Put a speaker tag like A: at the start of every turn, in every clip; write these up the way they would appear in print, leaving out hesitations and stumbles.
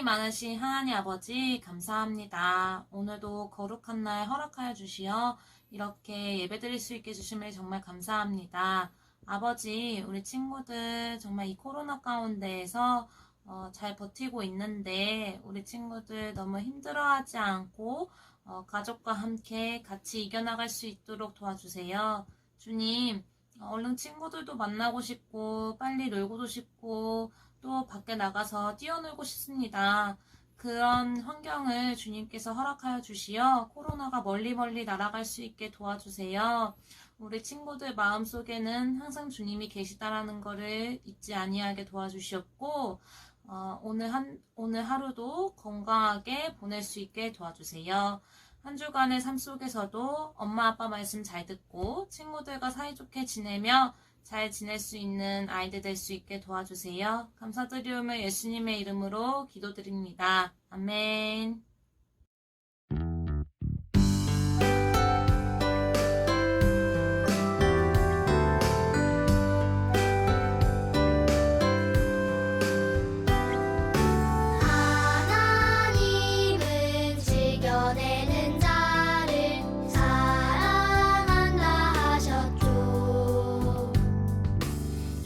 A: 많으신 하나님 아버지 감사합니다. 오늘도 거룩한 날 허락하여 주시어 이렇게 예배드릴 수 있게 해주심을 정말 감사합니다. 아버지, 우리 친구들 정말 이 코로나 가운데에서 잘 버티고 있는데 우리 친구들 너무 힘들어하지 않고 가족과 함께 같이 이겨나갈 수 있도록 도와주세요. 주님, 얼른 친구들도 만나고 싶고 빨리 놀고도 싶고 또 밖에 나가서 뛰어놀고 싶습니다. 그런 환경을 주님께서 허락하여 주시어 코로나가 멀리 날아갈 수 있게 도와주세요. 우리 친구들 마음속에는 항상 주님이 계시다라는 것을 잊지 아니하게 도와주시옵고 오늘 하루도 건강하게 보낼 수 있게 도와주세요. 한 주간의 삶 속에서도 엄마 아빠 말씀 잘 듣고 친구들과 사이좋게 지내며 잘 지낼 수 있는 아이들 될 수 있게 도와주세요. 감사드리오며 예수님의 이름으로 기도드립니다. 아멘.
B: 하나님은 지켜내는 자를 사랑한다 하셨죠.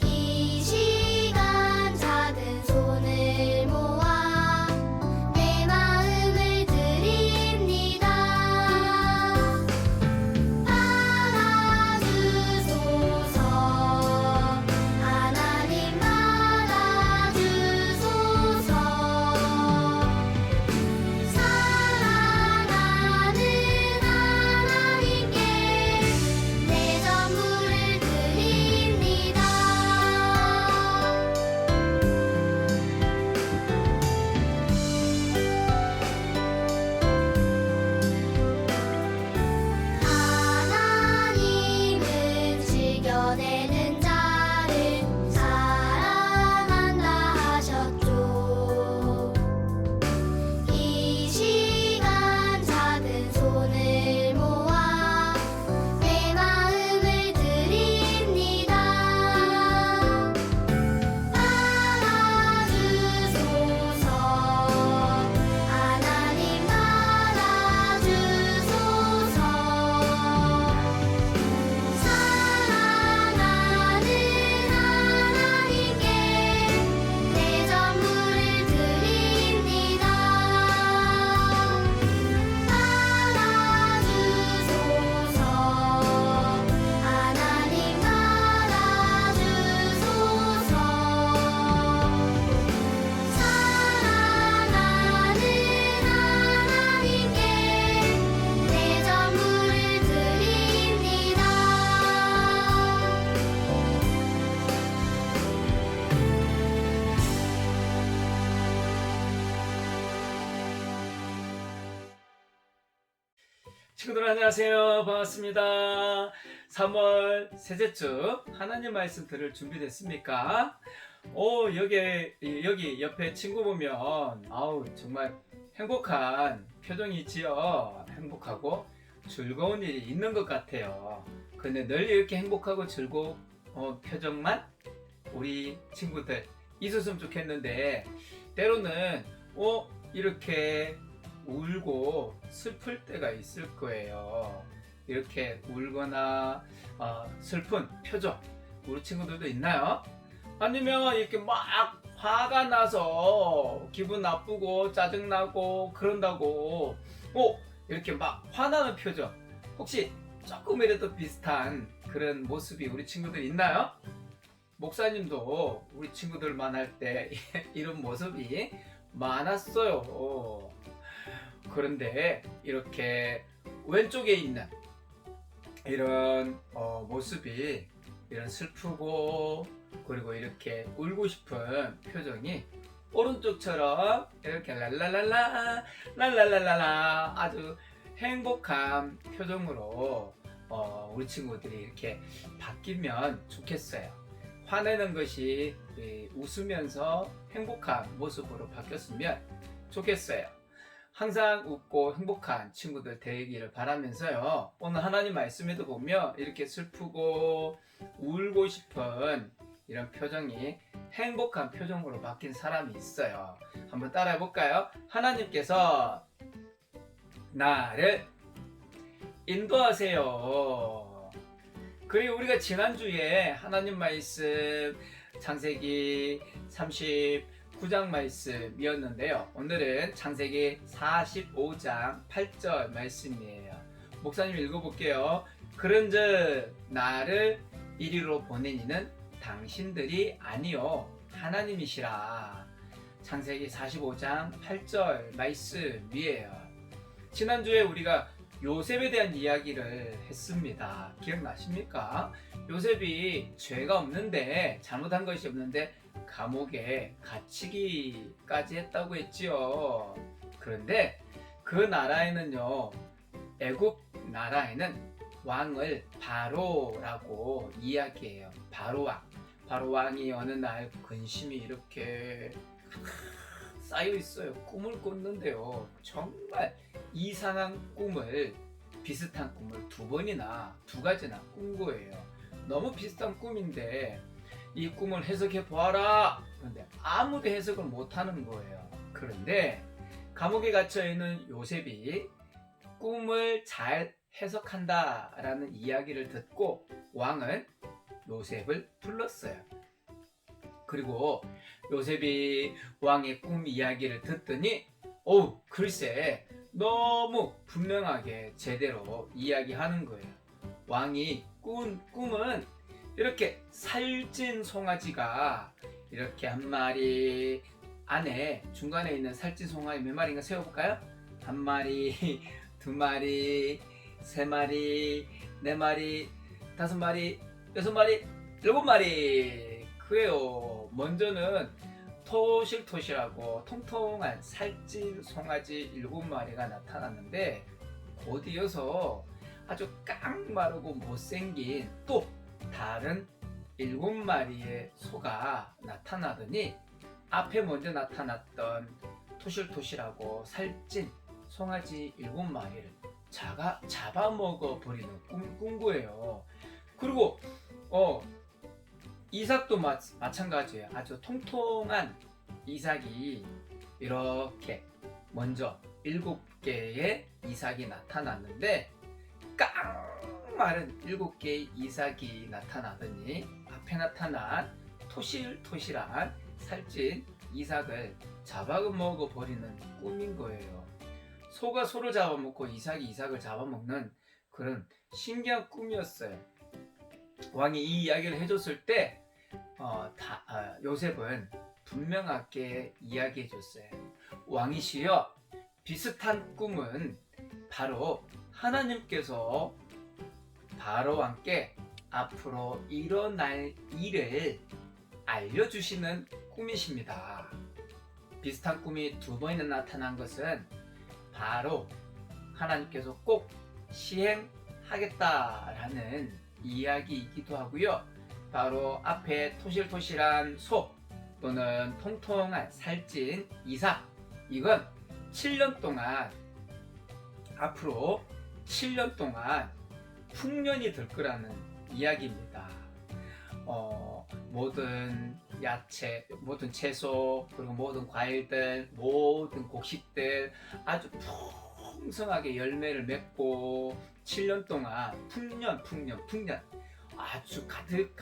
B: 이 시간 작은 손을 모아 내 마음을 드립니다. 받아주소서. 하나님 받아주소서. 사랑하는 하나님께 내 전부를 드립니다. 하나님은 지켜내는 자를 사랑한다 하셨죠. 이 시간 작은 손을 모아 내 마음을 드립니다. 받아주소서. 하나님 받아주소서. 사랑하는 하나님께 내 전부를 드립니다. 받아주소서. 하나님 받아주소서. 사랑하는 하나님께 내 전부를 드립니다.
C: 친구들 안녕하세요. 반갑습니다. 3월 셋째 주 하나님 말씀 들을 준비됐습니까? 여기 옆에 친구 보면 아우 정말 행복한 표정이 있지요. 행복하고 즐거운 일이 있는 것 같아요. 근데 늘 이렇게 행복하고 즐거운 표정만 우리 친구들 있었으면 좋겠는데 때로는 이렇게 울고 슬플 때가 있을 거예요. 이렇게 울거나 슬픈 표정 우리 친구들도 있나요? 아니면 이렇게 막 화가 나서 기분 나쁘고 짜증나고 그런다고 이렇게 막 화나는 표정 혹시 조금이라도 비슷한 그런 모습이 우리 친구들 있나요? 목사님도 우리 친구들 만날 때 이런 모습이 많았어요. 그런데 이렇게 왼쪽에 있는 이런 모습이 이런 슬프고 그리고 이렇게 울고 싶은 표정이 오른쪽처럼 이렇게 랄랄랄라 아주 행복한 표정으로 우리 친구들이 이렇게 바뀌면 좋겠어요. 화내는 것이 웃으면서 행복한 모습으로 바뀌었으면 좋겠어요. 항상 웃고 행복한 친구들 되기를 바라면서요. 오늘 하나님 말씀에도 보면 이렇게 슬프고 울고 싶은 이런 표정이 행복한 표정으로 바뀐 사람이 있어요. 한번 따라해 볼까요? 하나님께서 나를 인도하세요. 그리고 우리가 지난주에 하나님 말씀 창세기 39장 말씀이었는데요. 오늘은 창세기 45장 8절 말씀이에요. 목사님 읽어볼게요. 그런즉 나를 이리로 보내니는 당신들이 아니요 하나님이시라. 창세기 45장 8절 말씀이에요. 지난주에 우리가 요셉에 대한 이야기를 했습니다. 기억나십니까? 요셉이 죄가 없는데, 잘못한 것이 없는데 감옥에 갇히기까지 했다고 했지요. 그런데 그 나라에는요, 애굽 나라에는 왕을 바로라고 이야기해요. 바로왕. 바로왕이 어느 날 근심이 이렇게 쌓여 있어요. 꿈을 꿨는데요. 정말 이상한 꿈을, 비슷한 꿈을 두 가지나 꾼 거예요. 너무 비슷한 꿈인데 이 꿈을 해석해 보아라. 그런데 아무도 해석을 못 하는 거예요. 그런데 감옥에 갇혀 있는 요셉이 꿈을 잘 해석한다라는 이야기를 듣고 왕은 요셉을 불렀어요. 그리고 요셉이 왕의 꿈 이야기를 듣더니 글쎄 너무 분명하게 제대로 이야기하는 거예요. 왕이 꾼 꿈은 이렇게 살찐 송아지가 이렇게 한 마리 안에 중간에 있는 살찐 송아지 몇 마리인가 세워볼까요? 한 마리, 두 마리, 세 마리, 네 마리, 다섯 마리, 여섯 마리, 일곱 마리. 그래요. 먼저는 토실토실하고 통통한 살찐 송아지 7마리가 나타났는데 곧 이어서 아주 깡마르고 못생긴 또 다른 7마리의 소가 나타나더니 앞에 먼저 나타났던 토실토실하고 살찐 송아지 7마리를 잡아먹어 버리는 꾼 거예요. 그리고 이삭도 마찬가지예요. 아주 통통한 이삭이 이렇게 먼저 7개의 이삭이 나타났는데 깡마른 7개의 이삭이 나타나더니 앞에 나타난 토실토실한 살찐 이삭을 잡아먹어 버리는 꿈인 거예요. 소가 소를 잡아먹고 이삭이 이삭을 잡아먹는 그런 신기한 꿈이었어요. 왕이 이 이야기를 해줬을 때 요셉은 분명하게 이야기해 줬어요. 왕이시여, 비슷한 꿈은 바로 하나님께서 바로왕께 앞으로 일어날 일을 알려주시는 꿈이십니다. 비슷한 꿈이 2번이나 나타난 것은 바로 하나님께서 꼭 시행하겠다라는 이야기이기도 하고요. 바로 앞에 토실토실한 소 또는 통통한 살찐 이삭, 이건 7년 동안, 앞으로 7년 동안 흉년이 들 거라는 이야기입니다. 모든 야채, 모든 채소, 그리고 모든 과일들, 모든 곡식들 아주 풍성하게 열매를 맺고 7년 동안 풍년 아주 가득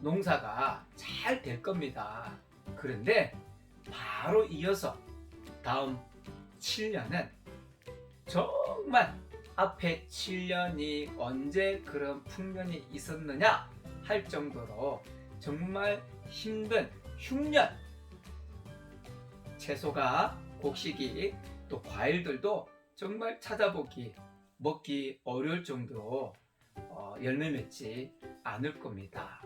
C: 농사가 잘 될 겁니다. 그런데 바로 이어서 다음 7년은 정말 앞에 7년이 언제 그런 풍년이 있었느냐 할 정도로 정말 힘든 흉년, 채소가, 곡식이, 또 과일들도 정말 먹기 어려울 정도로 열매 맺지 않을 겁니다.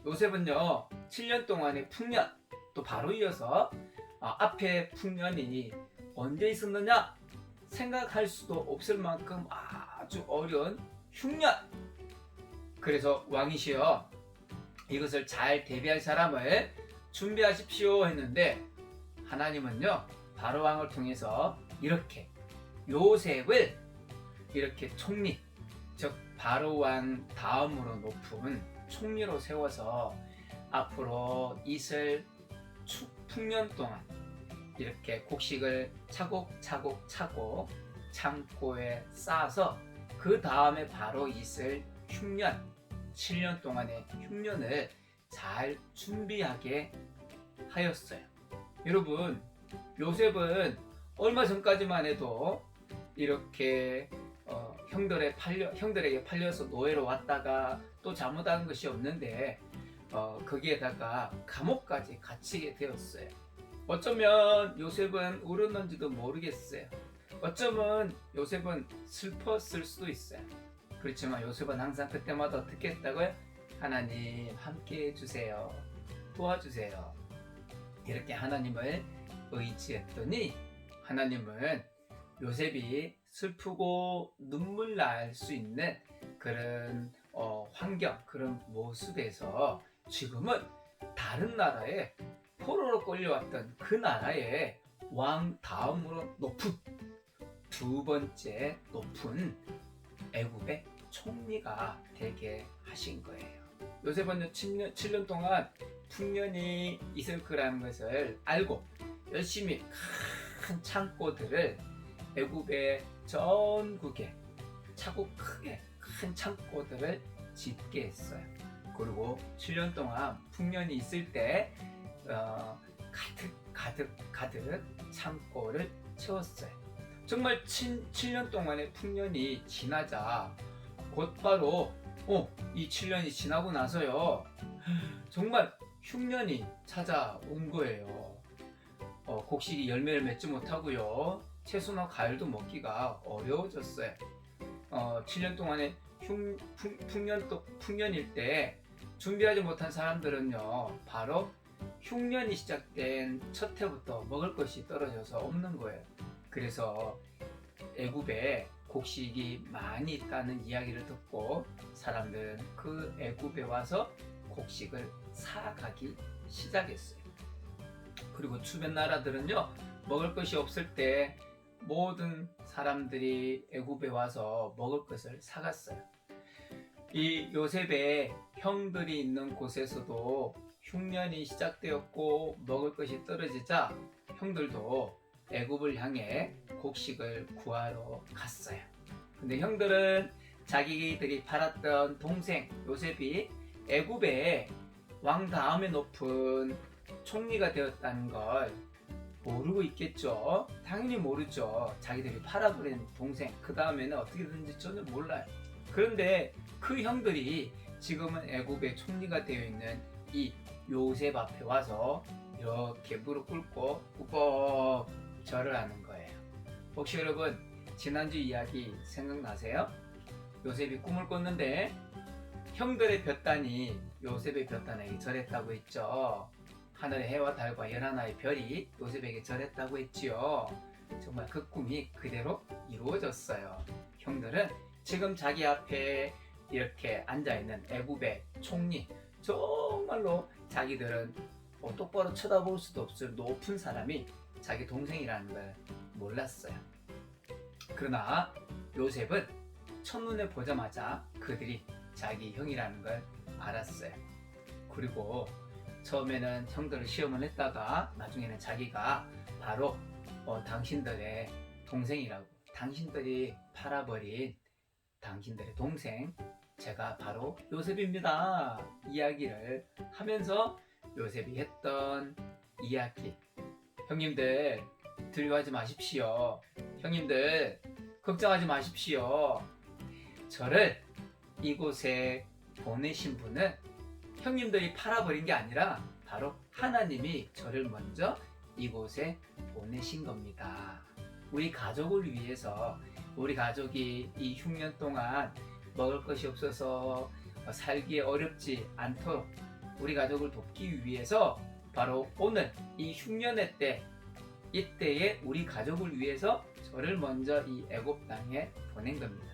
C: 요셉은요 7년 동안의 풍년, 또 바로 이어서 앞에 풍년이 언제 있었느냐 생각할 수도 없을 만큼 아주 어려운 흉년. 그래서 왕이시여, 이것을 잘 대비할 사람을 준비하십시오 했는데 하나님은요 바로왕을 통해서 이렇게 요셉을 이렇게 총리, 즉 바로 왕 다음으로 높은 총리로 세워서 앞으로 이슬 풍년 동안 이렇게 곡식을 차곡차곡 차고 창고에 쌓아서 그 다음에 바로 있을 흉년, 7년 동안의 흉년을 잘 준비하게 하였어요. 여러분, 요셉은 얼마 전까지만 해도 이렇게 형들에게 팔려서 노예로 왔다가 또 잘못한 것이 없는데 거기에다가 감옥까지 갇히게 되었어요. 어쩌면 요셉은 울었는지도 모르겠어요. 어쩌면 요셉은 슬펐을 수도 있어요. 그렇지만 요셉은 항상 그때마다 어떻게 했다고요? 하나님 함께 해주세요. 도와주세요. 이렇게 하나님을 의지했더니 하나님은 요셉이 슬프고 눈물 날 수 있는 그런 환경, 그런 모습에서 지금은 다른 나라에 포로로 끌려왔던 그 나라의 왕 다음으로 높은 두 번째 높은 애굽의 총리가 되게 하신 거예요. 요셉은 7년 동안 풍년이 있을 거라는 것을 알고 열심히 큰 창고들을 애굽의 전국에 차고 크게 큰 창고들을 짓게 했어요. 그리고 7년 동안 풍년이 있을 때 가득 창고를 채웠어요. 정말 7년 동안의 풍년이 지나자 곧바로 이 7년이 지나고 나서요 정말 흉년이 찾아온 거예요. 곡식이 열매를 맺지 못하고요 채소나 과일도 먹기가 어려워졌어요. 7년 동안의 풍년일 때 준비하지 못한 사람들은요 바로 흉년이 시작된 첫 해부터 먹을 것이 떨어져서 없는 거예요. 그래서 애굽에 곡식이 많이 있다는 이야기를 듣고 사람들은 그 애굽에 와서 곡식을 사가기 시작했어요. 그리고 주변 나라들은요 먹을 것이 없을 때 모든 사람들이 애굽에 와서 먹을 것을 사갔어요. 이 요셉의 형들이 있는 곳에서도 흉년이 시작되었고 먹을 것이 떨어지자 형들도 애굽을 향해 곡식을 구하러 갔어요. 근데 형들은 자기들이 팔았던 동생 요셉이 애굽의 왕 다음에 높은 총리가 되었다는 걸 모르고 있겠죠. 당연히 모르죠. 자기들이 팔아버린 동생 그 다음에는 어떻게 되는지 전혀 몰라요. 그런데 그 형들이 지금은 애굽의 총리가 되어 있는 이 요셉 앞에 와서 이렇게 무릎 꿇고 꾹꾹 절을 하는 거예요. 혹시 여러분 지난주 이야기 생각나세요? 요셉이 꿈을 꿨는데 형들의 볕단이 요셉의 볕단에게 절했다고 했죠. 하늘의 해와 달과 11하나의 별이 요셉에게 절했다고 했지요. 정말 그 꿈이 그대로 이루어졌어요. 형들은 지금 자기 앞에 이렇게 앉아있는 애굽의 총리, 정말로 자기들은 똑바로 쳐다볼 수도 없을 높은 사람이 자기 동생이라는 걸 몰랐어요. 그러나 요셉은 첫눈에 보자마자 그들이 자기 형이라는 걸 알았어요. 그리고 처음에는 형들을 시험을 했다가 나중에는 자기가 바로 당신들의 동생이라고, 당신들이 팔아버린 당신들의 동생, 제가 바로 요셉입니다 이야기를 하면서 요셉이 했던 이야기, 형님들 두려워하지 마십시오. 형님들 걱정하지 마십시오. 저를 이곳에 보내신 분은 형님들이 팔아버린 게 아니라 바로 하나님이 저를 먼저 이곳에 보내신 겁니다. 우리 가족을 위해서, 우리 가족이 이 흉년 동안 먹을 것이 없어서 살기에 어렵지 않도록 우리 가족을 돕기 위해서 바로 오늘 이 흉년의 때, 이때에 우리 가족을 위해서 저를 먼저 이 애굽 땅에 보낸 겁니다.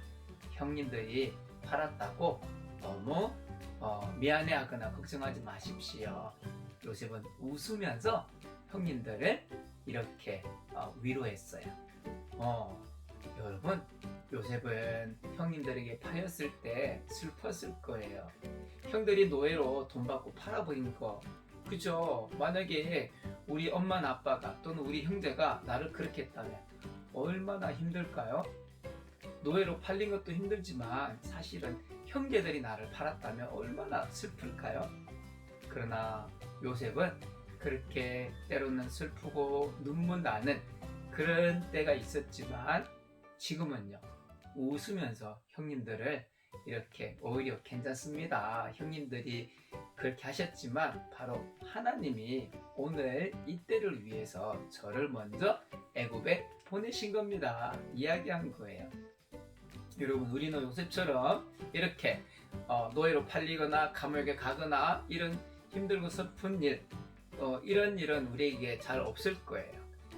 C: 형님들이 팔았다고 너무 미안해하거나 걱정하지 마십시오. 요셉은 웃으면서 형님들을 이렇게 위로했어요. 여러분 요셉은 형님들에게 파였을 때 슬펐을 거예요. 형들이 노예로 돈 받고 팔아버린 거, 그죠? 만약에 우리 엄마나 아빠가 또는 우리 형제가 나를 그렇게 했다면 얼마나 힘들까요? 노예로 팔린 것도 힘들지만 사실은 형제들이 나를 팔았다면 얼마나 슬플까요? 그러나 요셉은 그렇게 때로는 슬프고 눈물 나는 그런 때가 있었지만 지금은요, 웃으면서 형님들을 이렇게 오히려 괜찮습니다. 형님들이 그렇게 하셨지만 바로 하나님이 오늘 이때를 위해서 저를 먼저 애굽에 보내신 겁니다. 이야기한 거예요. 여러분, 우리는 요셉처럼 이렇게 노예로 팔리거나 감옥에 가거나 이런 힘들고 슬픈 일, 이런 일은 우리에게 잘 없을 거예요.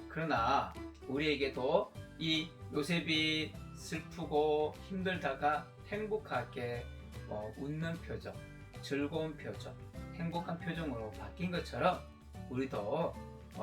C: 그러나 우리에게도 이 요셉이 슬프고 힘들다가 행복하게 웃는 표정, 즐거운 표정, 행복한 표정으로 바뀐 것처럼 우리도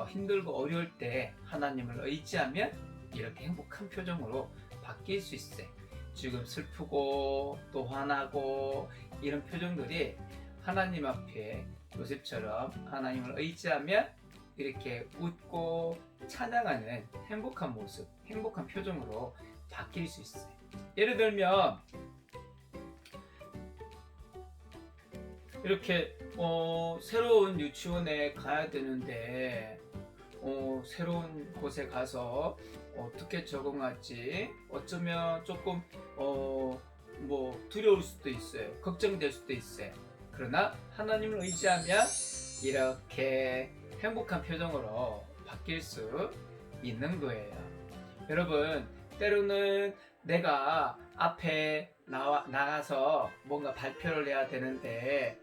C: 힘들고 어려울 때 하나님을 의지하면 이렇게 행복한 표정으로 바뀔 수 있어요. 지금 슬프고 또 화나고 이런 표정들이 하나님 앞에 요셉처럼 하나님을 의지하면 이렇게 웃고 찬양하는 행복한 모습, 행복한 표정으로 바뀔 수 있어요. 예를 들면 이렇게 새로운 유치원에 가야 되는데 새로운 곳에 가서 어떻게 적응할지 어쩌면 조금 두려울 수도 있어요. 걱정될 수도 있어요. 그러나 하나님을 의지하면 이렇게 행복한 표정으로 바뀔 수 있는 거예요. 여러분, 때로는 내가 앞에 나가서 뭔가 발표를 해야 되는데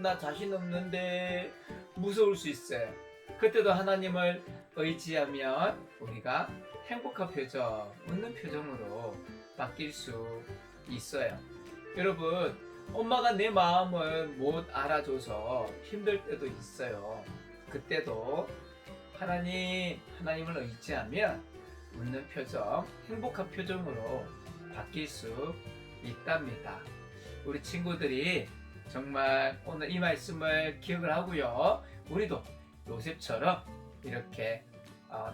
C: 나 자신 없는데 무서울 수 있어요. 그때도 하나님을 의지하면 우리가 행복한 표정, 웃는 표정으로 바뀔 수 있어요. 여러분, 엄마가 내 마음을 못 알아줘서 힘들 때도 있어요. 그때도 하나님을 의지하면 웃는 표정, 행복한 표정으로 바뀔 수 있답니다. 우리 친구들이 정말 오늘 이 말씀을 기억을 하고요. 우리도 요셉처럼 이렇게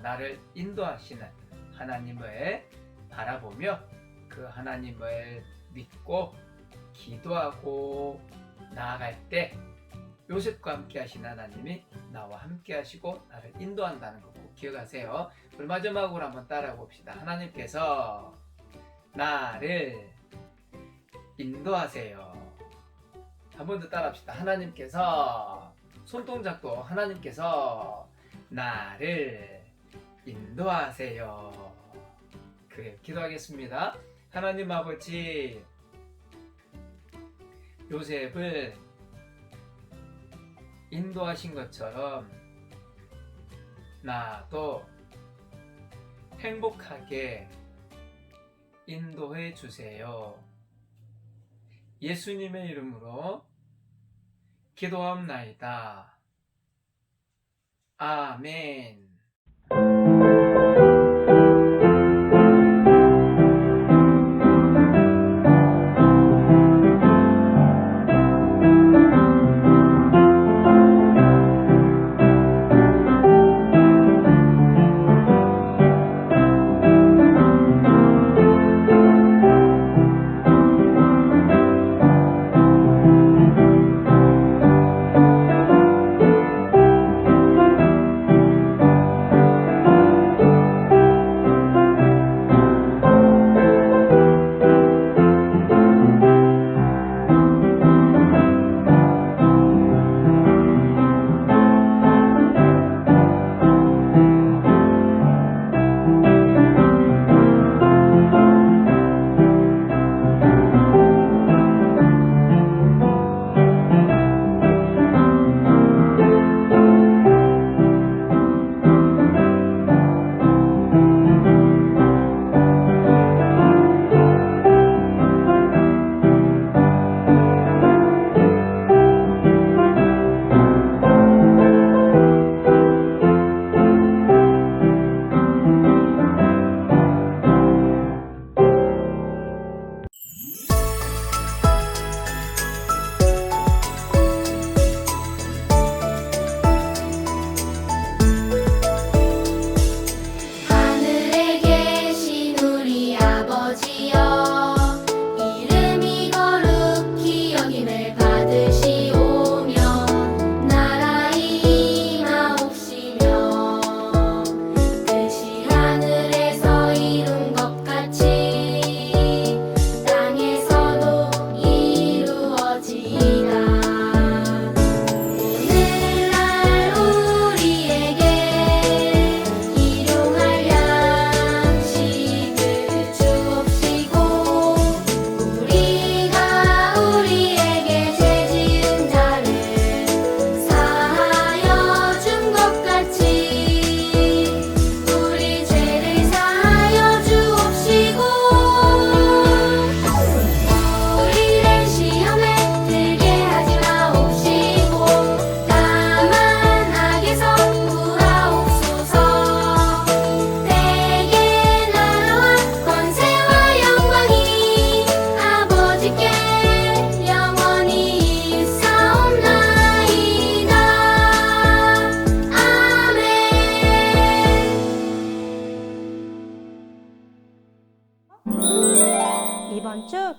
C: 나를 인도하시는 하나님을 바라보며 그 하나님을 믿고 기도하고 나아갈 때 요셉과 함께 하신 하나님이 나와 함께 하시고 나를 인도한다는 거 꼭 기억하세요. 우리 마지막으로 한번 따라해 봅시다. 하나님께서 나를 인도하세요. 한 번 더 따라 합시다. 하나님께서, 손동작도 하나님께서 나를 인도하세요. 그래요. 기도하겠습니다. 하나님 아버지, 요셉을 인도하신 것처럼 나도 행복하게 인도해 주세요. 예수님의 이름으로 기도합나이다. 아멘.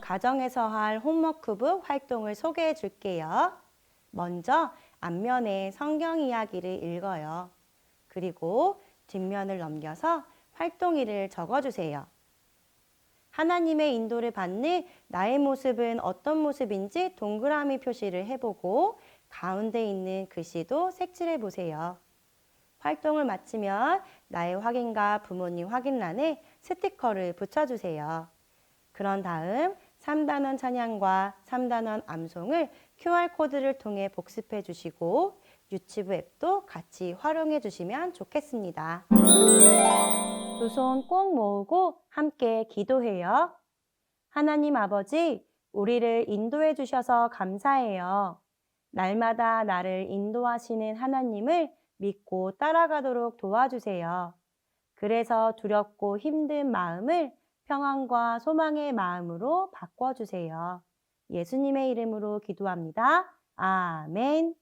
D: 가정에서 할 홈워크북 활동을 소개해 줄게요. 먼저 앞면에 성경 이야기를 읽어요. 그리고 뒷면을 넘겨서 활동일을 적어주세요. 하나님의 인도를 받는 나의 모습은 어떤 모습인지 동그라미 표시를 해보고 가운데 있는 글씨도 색칠해 보세요. 활동을 마치면 나의 확인과 부모님 확인란에 스티커를 붙여주세요. 그런 다음 3단원 찬양과 3단원 암송을 QR코드를 통해 복습해 주시고 유치부 앱도 같이 활용해 주시면 좋겠습니다. 두 손 꼭 모으고 함께 기도해요. 하나님 아버지, 우리를 인도해 주셔서 감사해요. 날마다 나를 인도하시는 하나님을 믿고 따라가도록 도와주세요. 그래서 두렵고 힘든 마음을 평안과 소망의 마음으로 바꿔주세요. 예수님의 이름으로 기도합니다. 아멘.